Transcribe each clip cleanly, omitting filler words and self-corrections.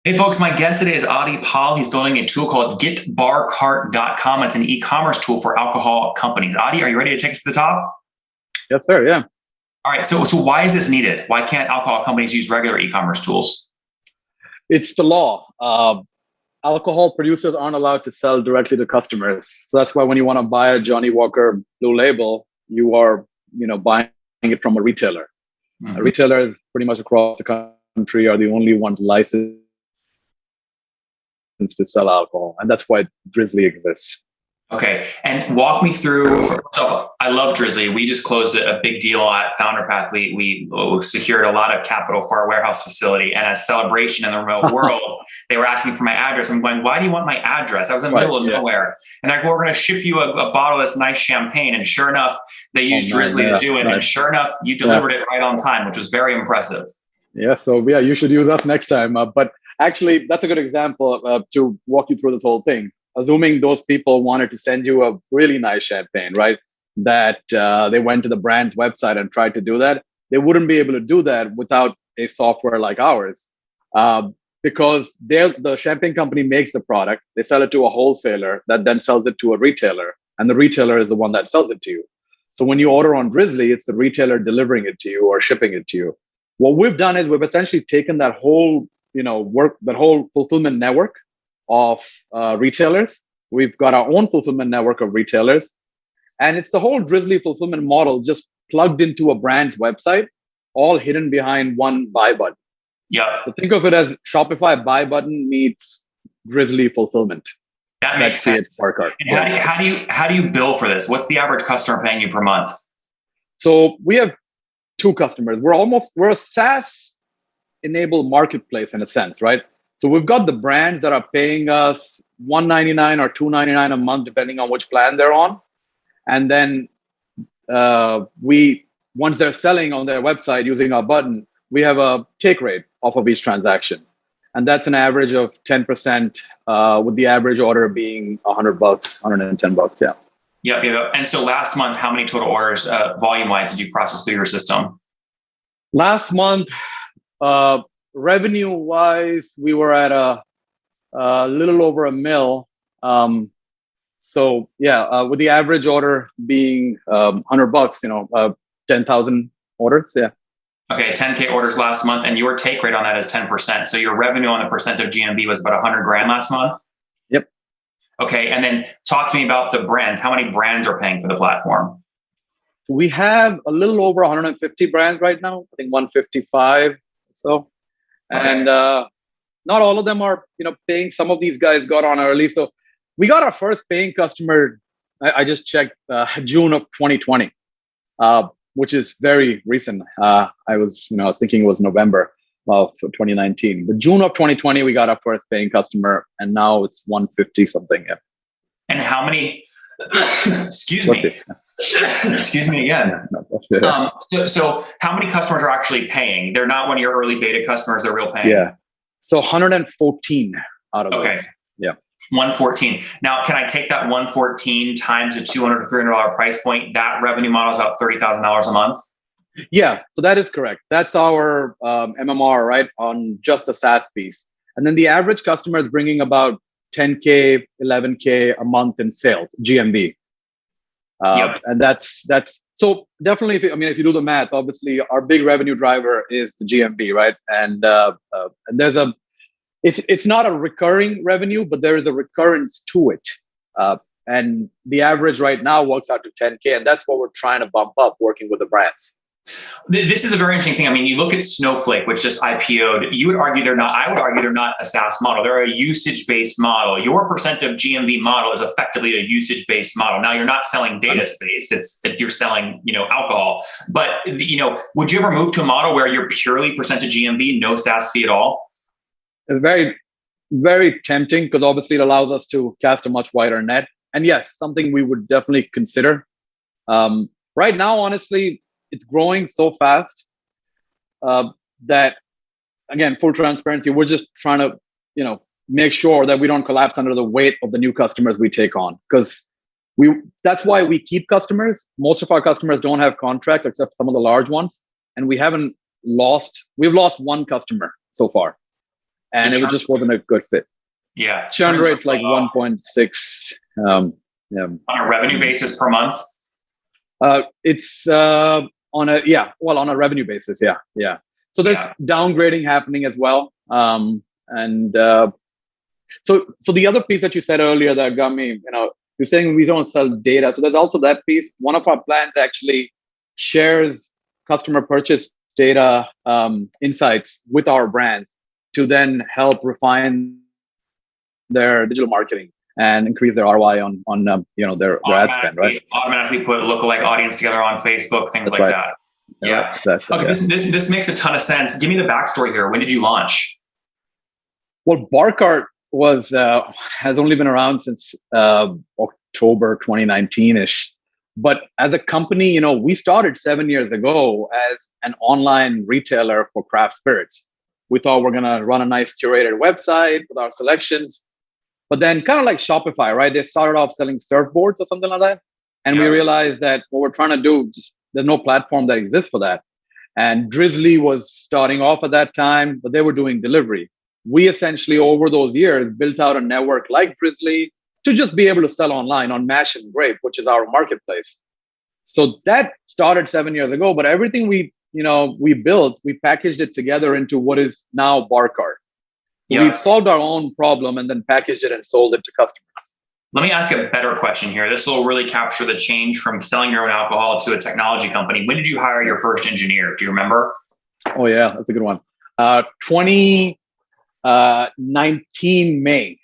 Hey folks, my guest today is Adi Pal. He's building a tool called getbarcart.com. It's an e-commerce tool for alcohol companies. Adi, are you ready to take us to the top? Yes, sir. Yeah. All right, so why is this needed? Why can't alcohol companies use regular e-commerce tools? It's the law. Alcohol producers aren't allowed to sell directly to customers. So that's why when you want to buy a Johnny Walker Blue Label, you are, buying it from a retailer. Mhm. Retailers pretty much across the country are the only ones licensed to sell alcohol. And that's why Drizzly exists. Okay, and walk me through. First off, I love Drizzly. We just closed a big deal at FounderPath. We secured a lot of capital for our warehouse facility, and as celebration in the remote world, they were asking for my address. I'm going, why do you want my address? I was in the Right. middle of Yeah. nowhere, and they're like, well, we're going to ship you a bottle of this nice champagne. And sure enough, they Oh, used man. Drizzly to Yeah. do it, and Nice. sure enough, you Yeah. delivered it right on time, which was very impressive. Yeah. So, yeah, you should use us next time. But actually, that's a good example to walk you through this whole thing. Assuming those people wanted to send you a really nice champagne, right? That they went to the brand's website and tried to do that, they wouldn't be able to do that without a software like ours. Uh, because the champagne company makes the product, they sell it to a wholesaler that then sells it to a retailer, and the retailer is the one that sells it to you. So when you order on Drizzly, it's the retailer delivering it to you or shipping it to you. What we've done is we've essentially taken that whole, that whole fulfillment network of retailers. We've got our own fulfillment network of retailers, and it's the whole Drizzly fulfillment model just plugged into a brand's website, all hidden behind one buy button. Yep, So think of it as Shopify buy button meets Drizzly fulfillment that that makes creates sense. Barcart. And Yeah. how do you bill for this? What's the average customer paying you per month? So we have two customers. We're a SaaS enabled marketplace in a sense, right? So we've got the brands that are paying us 199 or 299 a month, depending on which plan they're on. And then we once they're selling on their website using our button, we have a take rate off of each transaction, and that's an average of 10%, with the average order being $100, $110. Yeah. Yep, yep. And so last month, how many total orders, volume-wise, did you process through your system? Last month, revenue wise, we were at a little over a mil. So yeah, with the average order being $100, 10,000 orders. Yeah. Okay, 10K orders last month, and your take rate on that is 10%. So your revenue on the percent of GMV was about 100 grand last month. Yep. Okay, and then talk to me about the brands. How many brands are paying for the platform? We have a little over 150 brands right now. I think 155. So, Okay, and not all of them are, paying. Some of these guys got on early. So we got our first paying customer. I just checked June of 2020, which is very recent. I was thinking it was November of 2019, but June of 2020 we got our first paying customer, and now it's 150 something. Yeah. and how many? Excuse What's me. it? Excuse me again. So how many customers are actually paying? They're not one of your early beta customers. They're real paying. Yeah. So 114 out of Okay. those. Yeah. 114. Now, can I take that 114 times a $200 to $300 price point? That revenue model is about $30,000 a month. Yeah. So that is correct. That's our MMR, right, on just the SaaS piece. And then the average customer is bringing about 10K, 11K a month in sales, GMV. Yep. And that's so definitely. If you do the math, obviously our big revenue driver is the GMV, right? And it's not a recurring revenue, but there is a recurrence to it. And the average right now works out to 10K, and that's what we're trying to bump up, working with the brands. This is a very interesting thing. I mean, you look at Snowflake, which just IPO'd. You would argue they're not. I would argue they're not a SaaS model. They're a usage-based model. Your percent of GMV model is effectively a usage-based model. Now, you're not selling data space. It's you're selling, alcohol. But would you ever move to a model where you're purely percent of GMV, no SaaS fee at all? It's very, very tempting because obviously it allows us to cast a much wider net. And yes, something we would definitely consider. Right now, honestly, it's growing so fast that, again, full transparency, we're just trying to, make sure that we don't collapse under the weight of the new customers we take on. Because that's why we keep customers. Most of our customers don't have contracts except some of the large ones. And we've lost one customer so far. and it just wasn't a good fit. Yeah. Churn rate's like 1.6. Yeah. On a revenue basis per month? It's on a revenue basis. Yeah. So there's downgrading happening as well. So the other piece that you said earlier that got me, you're saying we don't sell data. So there's also that piece. One of our plans actually shares customer purchase data insights with our brands to then help refine their digital marketing and increase their ROI on their ad spend, right? Automatically put lookalike audience together on Facebook, things like that. Yeah. Exactly. Okay, this makes a ton of sense. Give me the backstory here. When did you launch? Well, Barcart has only been around since October 2019-ish. But as a company, we started 7 years ago as an online retailer for craft spirits. We thought we're going to run a nice curated website with our selections. But then kind of like Shopify, right? They started off selling surfboards or something like that. And we realized that what we're trying to do, there's no platform that exists for that. And Drizzly was starting off at that time, but they were doing delivery. We essentially, over those years, built out a network like Drizzly to just be able to sell online on Mash and Grape, which is our marketplace. So that started 7 years ago, but everything we built, we packaged it together into what is now Barcart. So we've solved our own problem and then packaged it and sold it to customers. Let me ask a better question here. This will really capture the change from selling your own alcohol to a technology company. When did you hire your first engineer? Do you remember? Oh, yeah, that's a good one. 2019 May.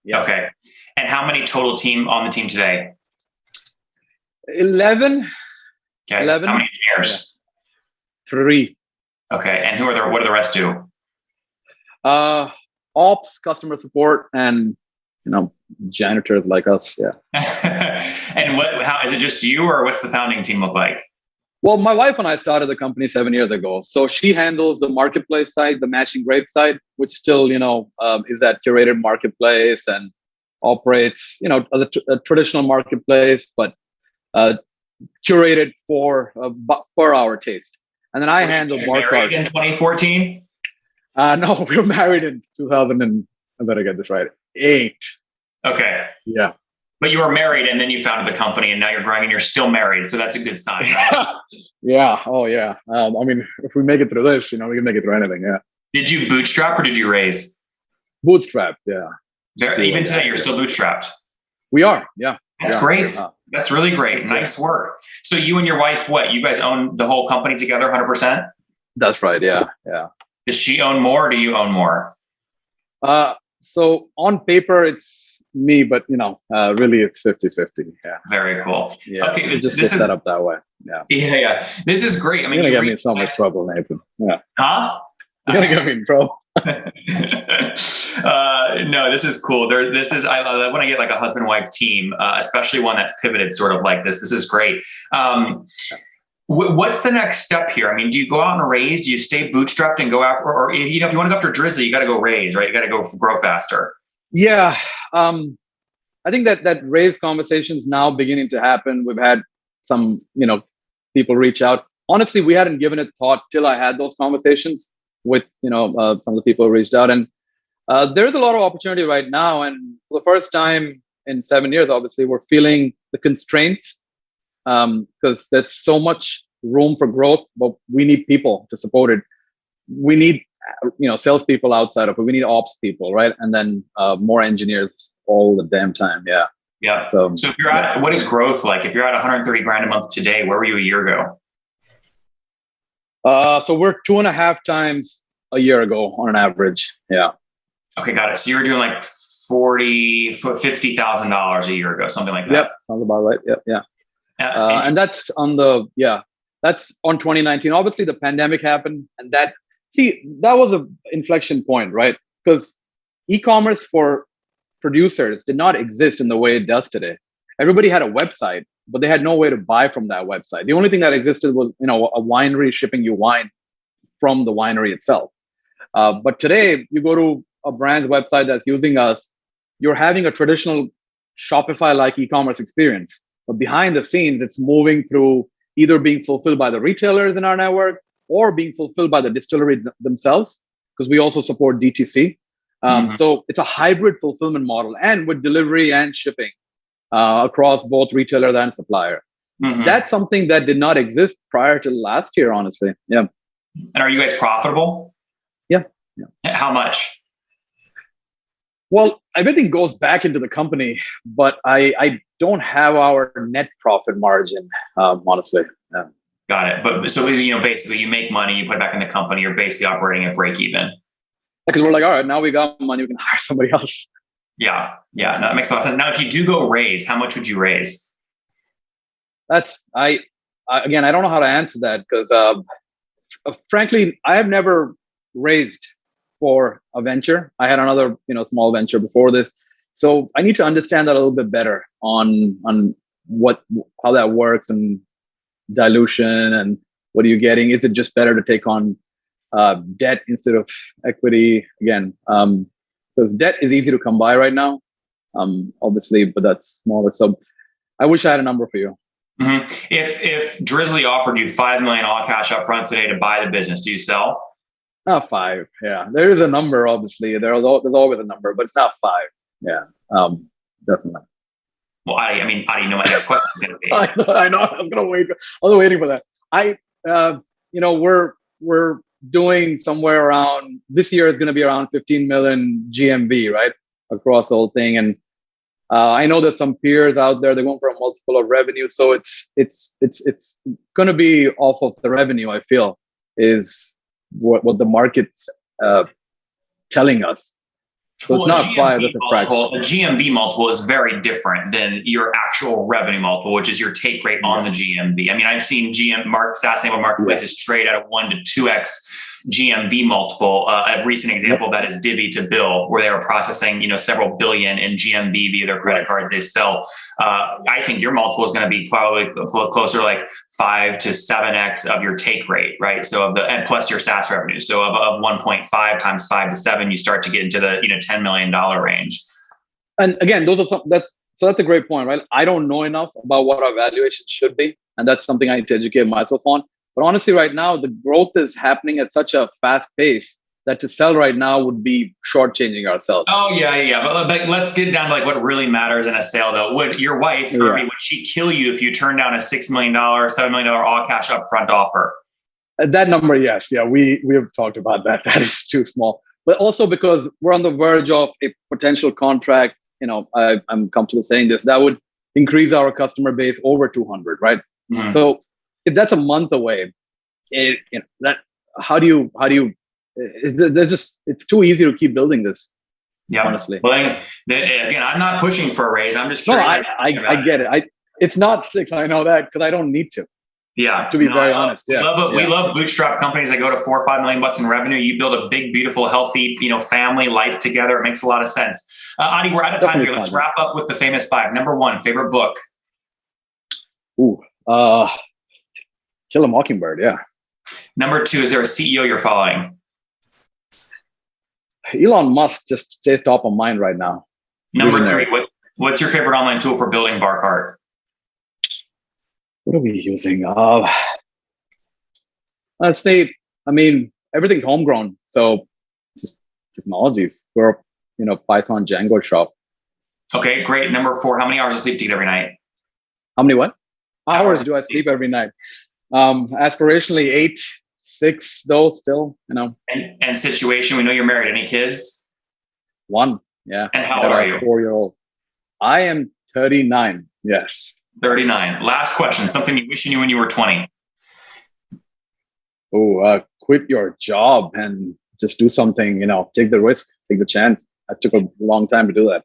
Yeah. Okay. And how many total on the team today? 11. Okay. 11. How many engineers? Yeah. 3. Okay. And what do the rest do? Ops, customer support, and janitors like us. Yeah. And how is it just you, or what's the founding team look like? Well, my wife and I started the company 7 years ago. So she handles the marketplace side, the Mash and Grape side, which still, is that curated marketplace and operates, as a traditional marketplace, but curated for per our taste. And then I handle Barcart. In 2014? No, we were married in 2000 and I better get this right. 8. Okay. Yeah. But you were married and then you founded the company and now you're growing and you're still married. So that's a good sign. Right? Yeah. Oh, yeah. If we make it through this, we can make it through anything. Yeah. Did you bootstrap or did you raise? Bootstrapped. Yeah. Even today, you're still bootstrapped. We are. Yeah. That's great. That's really great. Nice work. So you and your wife, you guys own the whole company together 100%? That's right. Yeah. Yeah. Does she own more or do you own more? So on paper, it's me, but really it's 50-50. Yeah. Very cool. Yeah. Okay. It just gets set up that way. Yeah. Yeah. This is great. You're going to get me in so much trouble, Nathan. Yeah. Huh? You're going to get me in trouble. No, this is cool. I love when I get like a husband-wife team, especially one that's pivoted sort of like this. This is great. What's the next step here? Do you go out and raise? Do you stay bootstrapped and go after, or if you want to go after Drizzly, you got to go raise, right? You got to go grow faster. Yeah. I think that raise conversations now beginning to happen. We've had some, people reach out. Honestly, we hadn't given it thought till I had those conversations with, some of the people who reached out. And there's a lot of opportunity right now. And for the first time in 7 years, obviously, we're feeling the constraints because there's so much room for growth, but we need people to support it. We need, salespeople outside of it. We need ops people, right? And then more engineers all the damn time. Yeah. Yeah. So if you're at, what is growth like? If you're at 130 grand a month today, where were you a year ago? So we're 2.5 times a year ago on an average. Yeah. Okay, got it. So you were doing like $50,000 a year ago, something like that. Yep, sounds about right. Yep, yeah. And that's on 2019. Obviously, the pandemic happened, and that was an inflection point, right? Because e-commerce for producers did not exist in the way it does today. Everybody had a website, but they had no way to buy from that website. The only thing that existed was, a winery shipping you wine from the winery itself. But today, you go to a brand's website that's using us, you're having a traditional Shopify-like e-commerce experience. But behind the scenes, it's moving through either being fulfilled by the retailers in our network or being fulfilled by the distillery themselves, because we also support DTC. So it's a hybrid fulfillment model, and with delivery and shipping across both retailer and supplier. That's something that did not exist prior to last year, honestly. Yeah. And are you guys profitable? Yeah. How much? Well, everything goes back into the company, but I don't have our net profit margin, honestly. Yeah. Got it. But so, basically you make money, you put it back in the company, you're basically operating at break even. Because we're like, all right, now we got money, we can hire somebody else. Yeah. No, that makes a lot of sense. Now, if you do go raise, how much would you raise? Again, I don't know how to answer that because frankly, I have never raised for a venture. I had another, small venture before this. So I need to understand that a little bit better on how that works and dilution and what are you getting? Is it just better to take on debt instead of equity? Again, because debt is easy to come by right now, obviously, but that's smaller. So I wish I had a number for you. If Drizzly offered you $5 million all cash up front today to buy the business, do you sell? Not 5. Yeah, there is a number. Obviously, there's always a number, but it's not 5. Yeah, definitely. Well, how do you know my next question is going to be? I know. I'm gonna wait. I was waiting for that. We're doing somewhere around this year. It's going to be around 15 million GMV, right, across the whole thing. And I know there's some peers out there. They're going for a multiple of revenue, so it's going to be off of the revenue. I feel is what the market's telling us. So it's not 5, that's a fraction. The GMV multiple is very different than your actual revenue multiple, which is your take rate on the GMV. I've seen SaaS-enabled marketplaces trade at a 1 to 2x GMV multiple. A recent example of that is Divvy to Bill, where they were processing, several billion in GMV via their credit card they sell. I think your multiple is going to be probably closer to like 5 to 7x of your take rate, right? So and plus your SaaS revenue. So of 1.5 times 5 to 7, you start to get into the $10 million range. And again, that's a great point, right? I don't know enough about what our valuation should be, and that's something I need to educate myself on. But honestly, right now, the growth is happening at such a fast pace that to sell right now would be shortchanging ourselves. Oh, yeah. But let's get down to like what really matters in a sale, though. Would your wife, Irvi, would she kill you if you turn down a $6 million, $7 million all cash upfront offer? That number, yes. Yeah, we have talked about that. That is too small. But also because we're on the verge of a potential contract, I'm comfortable saying this, that would increase our customer base over 200, right? Mm-hmm. So if that's a month away, how do you? It's too easy to keep building this. Yeah, honestly. Well, again, I'm not pushing for a raise. I'm just curious. No, I get it. It's not 6. I know that because I don't need to. Yeah, to be very honest. Yeah, we love bootstrap companies that go to $4 or $5 million in revenue. You build a big, beautiful, healthy, family life together. It makes a lot of sense. Adi, we're out of time here. Let's wrap up with the famous 5. Number 1, favorite book. Kill a Mockingbird. Yeah. Number 2, is there a CEO you're following? Elon Musk just stays top of mind right now. Number 3, what's your favorite online tool for building bar cart? What are we using? I'd say, everything's homegrown. So just technologies. We're, Python, Django shop. Okay, great. Number 4, how many hours of sleep do you get every night? How many what? Hours do I sleep every night? Aspirationally 8, 6 though still, And situation, we know you're married. Any kids? 1, yeah. And how old are you? 4-year-old. I am 39, yes. 39. Last question. Something you wish you knew when you were 20. Quit your job and just do something, take the risk, take the chance. I took a long time to do that.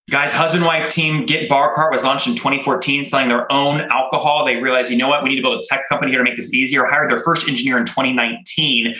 Guys, husband-wife team Get Bar Cart was launched in 2014, selling their own alcohol. They realized, we need to build a tech company here to make this easier. Hired their first engineer in 2019,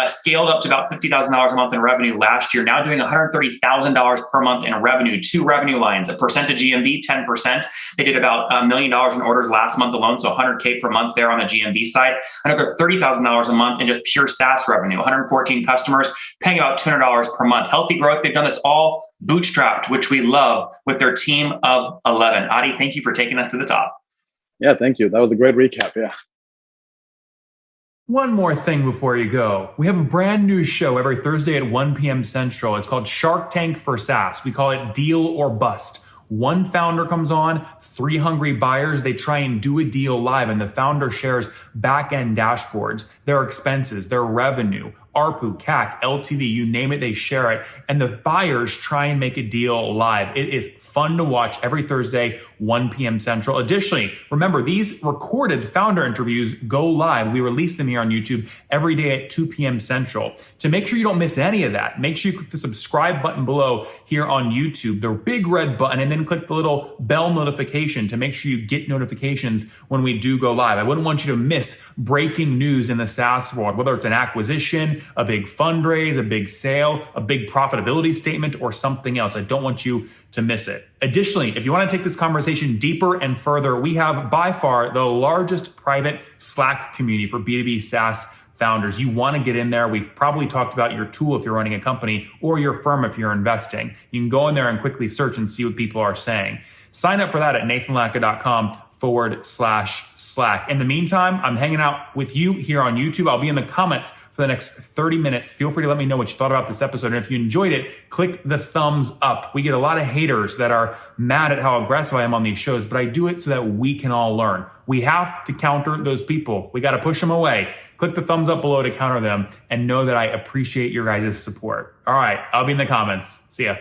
scaled up to about $50,000 a month in revenue last year, now doing $130,000 per month in revenue. 2 revenue lines, a percent of GMV, 10%. They did about $1 million in orders last month alone, so $100K per month there on the GMV side. Another $30,000 a month in just pure SaaS revenue, 114 customers, paying about $200 per month. Healthy growth. They've done this all bootstrapped, which we love, with their team of 11. Adi, thank you for taking us to the top. Yeah, thank you. That was a great recap. Yeah. One more thing before you go. We have a brand new show every Thursday at 1 p.m. Central. It's called Shark Tank for SaaS. We call it Deal or Bust. One founder comes on, 3 hungry buyers, they try and do a deal live, and the founder shares back-end dashboards, their expenses, their revenue, ARPU, CAC, LTV, you name it, they share it. And the buyers try and make a deal live. It is fun to watch every Thursday, 1 p.m. Central. Additionally, remember, these recorded founder interviews go live. We release them here on YouTube every day at 2 p.m. Central. To make sure you don't miss any of that, make sure you click the subscribe button below here on YouTube, the big red button, and then click the little bell notification to make sure you get notifications when we do go live. I wouldn't want you to miss breaking news in the SaaS world, whether it's an acquisition, a big fundraise, a big sale, a big profitability statement, or something else. I don't want you to miss it. Additionally, if you want to take this conversation deeper and further, we have by far the largest private Slack community for B2B SaaS founders. You want to get in there. We've probably talked about your tool if you're running a company or your firm if you're investing. You can go in there and quickly search and see what people are saying. Sign up for that at nathanlatka.com/Slack. In the meantime, I'm hanging out with you here on YouTube. I'll be in the comments for the next 30 minutes. Feel free to let me know what you thought about this episode. And if you enjoyed it, click the thumbs up. We get a lot of haters that are mad at how aggressive I am on these shows, but I do it so that we can all learn. We have to counter those people. We got to push them away. Click the thumbs up below to counter them and know that I appreciate your guys' support. All right, I'll be in the comments. See ya.